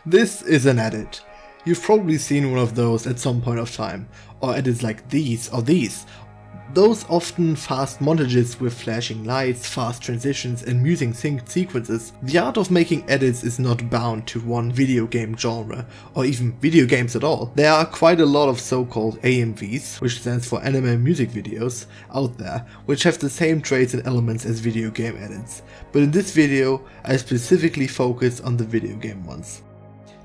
This is an edit. You've probably seen one of those at some point of time, or edits like these or these. Those often fast montages with flashing lights, fast transitions and music synced sequences. The art of making edits is not bound to one video game genre, or even video games at all. There are quite a lot of so-called AMVs, which stands for anime music videos, out there, which have the same traits and elements as video game edits. But in this video, I specifically focus on the video game ones.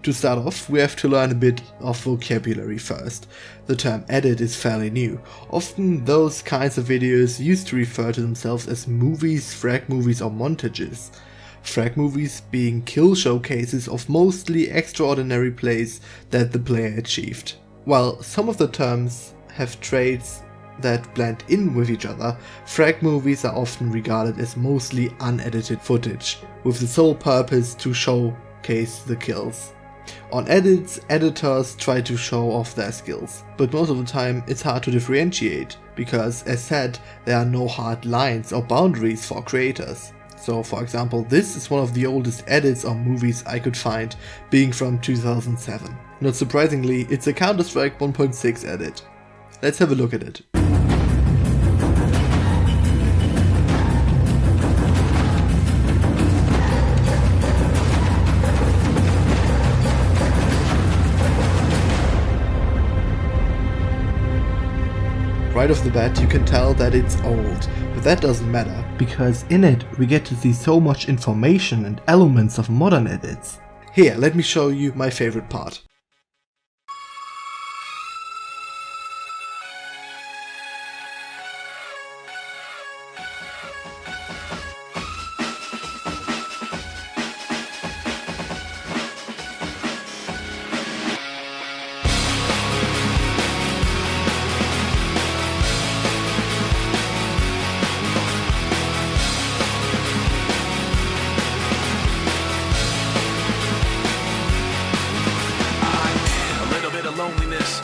To start off, we have to learn a bit of vocabulary first. The term edit is fairly new. Often those kinds of videos used to refer to themselves as movies, frag movies or montages. Frag movies being kill showcases of mostly extraordinary plays that the player achieved. While some of the terms have traits that blend in with each other, frag movies are often regarded as mostly unedited footage, with the sole purpose to showcase the kills. On edits, editors try to show off their skills, but most of the time it's hard to differentiate, because as said, there are no hard lines or boundaries for creators. So for example, this is one of the oldest edits or movies I could find, being from 2007. Not surprisingly, it's a Counter-Strike 1.6 edit. Let's have a look at it. Right off the bat you can tell that it's old, but that doesn't matter, because in it we get to see so much information and elements of modern edits. Here, let me show you my favorite part.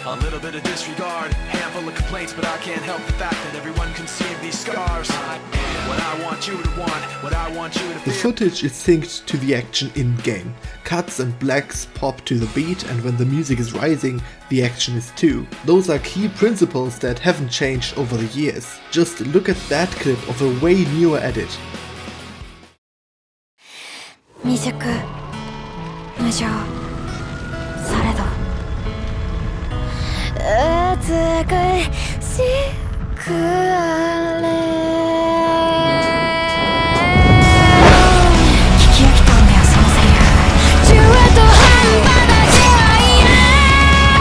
A little bit of disregard, handful of complaints, but I can't help the fact that everyone can see these scars. What I want you to want, what I want you to feel. The footage is synced to the action in-game. Cuts and blacks pop to the beat, and when the music is rising, the action is too. Those are key principles that haven't changed over the years. Just look at that clip of a way newer edit. 未熟無情されど美しくあれ聞き飽きたんだよそのセリフ中途半端な自愛ね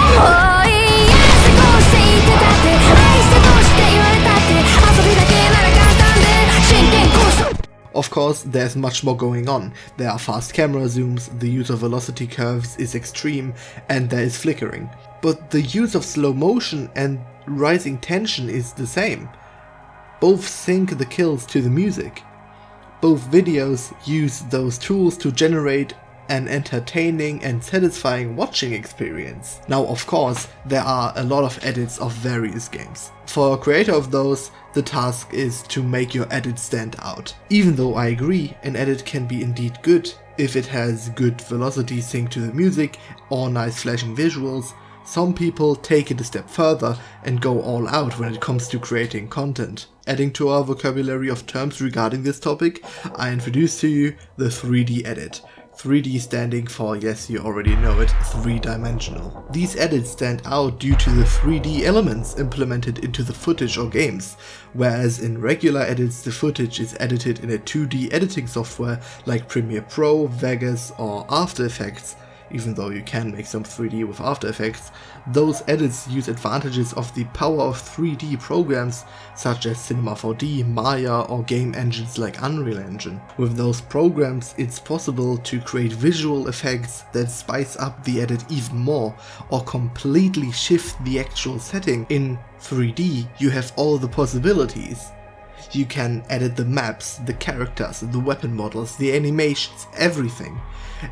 もういいや過ごしていてたって愛してどうして言われたって遊びだけなら簡単で真剣交渉 Of course, there's much more going on. There are fast camera zooms, the use of velocity curves is extreme, and there is flickering. But the use of slow motion and rising tension is the same. Both sync the kills to the music. Both videos use those tools to generate an entertaining and satisfying watching experience. Now, of course, there are a lot of edits of various games. For a creator of those, the task is to make your edit stand out. Even though I agree, an edit can be indeed good if it has good velocity synced to the music or nice flashing visuals. Some people take it a step further and go all out when it comes to creating content. Adding to our vocabulary of terms regarding this topic, I introduce to you the 3D edit. 3D standing for, yes, you already know it, 3-dimensional. These edits stand out due to the 3D elements implemented into the footage or games, whereas in regular edits the footage is edited in a 2D editing software like Premiere Pro, Vegas or After Effects. Even though you can make some 3D with After Effects, those edits use advantages of the power of 3D programs such as Cinema 4D, Maya or game engines like Unreal Engine. With those programs it's possible to create visual effects that spice up the edit even more or completely shift the actual setting. In 3D you have all the possibilities. You can edit the maps, the characters, the weapon models, the animations, everything.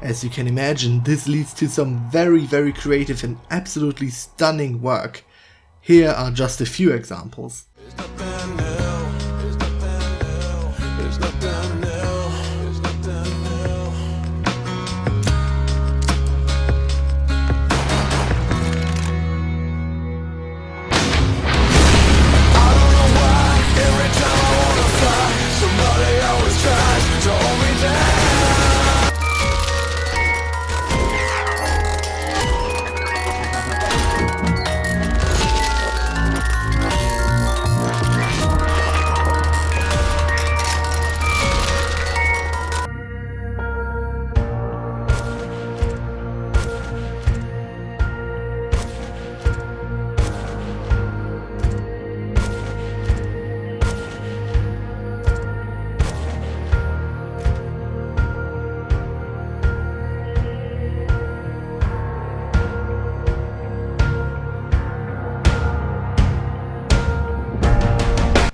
As you can imagine, this leads to some very creative and absolutely stunning work. Here are just a few examples.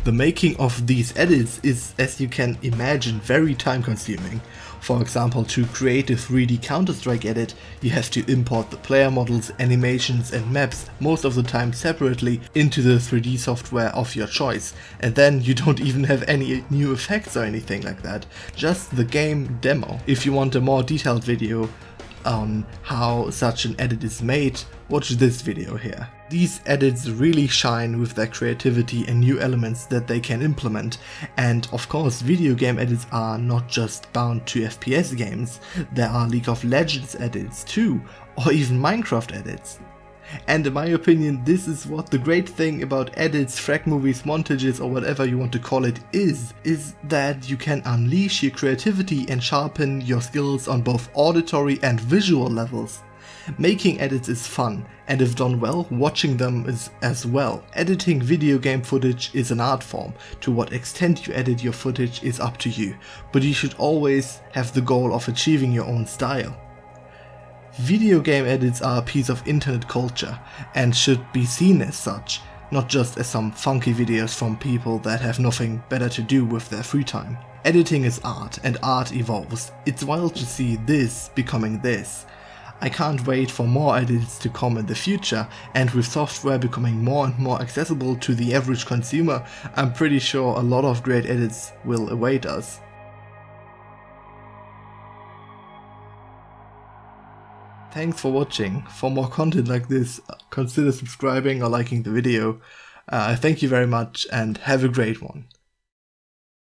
The making of these edits is, as you can imagine, very time consuming. For example, to create a 3D Counter-Strike edit, you have to import the player models, animations and maps most of the time separately into the 3D software of your choice, and then you don't even have any new effects or anything like that, just the game demo. If you want a more detailed video on how such an edit is made, watch this video here. These edits really shine with their creativity and new elements that they can implement, and of course video game edits are not just bound to FPS games, there are League of Legends edits too, or even Minecraft edits. And in my opinion, this is what the great thing about edits, frag movies, montages or whatever you want to call it is that you can unleash your creativity and sharpen your skills on both auditory and visual levels. Making edits is fun, and if done well, watching them is as well. Editing video game footage is an art form. To what extent you edit your footage is up to you, but you should always have the goal of achieving your own style. Video game edits are a piece of internet culture and should be seen as such, not just as some funky videos from people that have nothing better to do with their free time. Editing is art, and art evolves. It's wild to see this becoming this. I can't wait for more edits to come in the future, and with software becoming more and more accessible to the average consumer, I'm pretty sure a lot of great edits will await us. Thanks for watching. For more content like this, consider subscribing or liking the video. Thank you very much and have a great one.